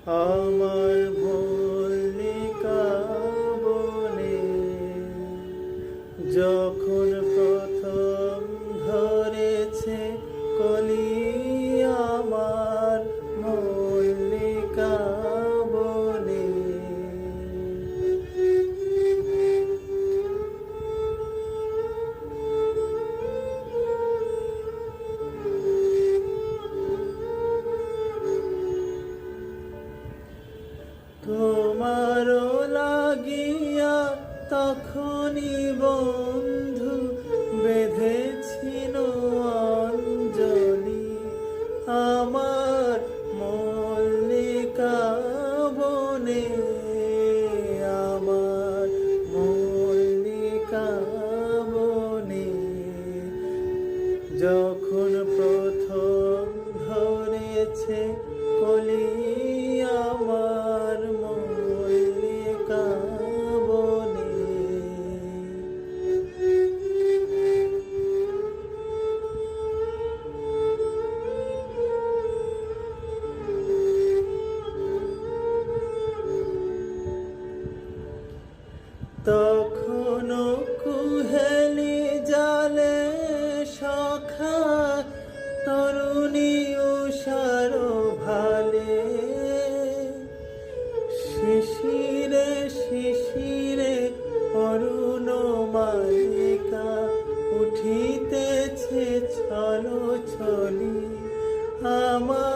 আমার মল্লিকা বনে যখন প্রথম ধরেছে কলি, আমার মল্লিকা বনে তোমারও লাগিয়া তখনই বন্ধু বেঁধেছিল অঞ্জলি, আমার মল্লিকা বনে, আমার মল্লিকা বনে যখন প্রথম ধরেছে কলি, আমার মল্লিকা বনে। তখনও কুহেলি জালে সখা তরুণী উষার ভালে, শিশিরে শিশিরে অরুণ মালিকা উঠিতেছে ছলো ছলি, আমার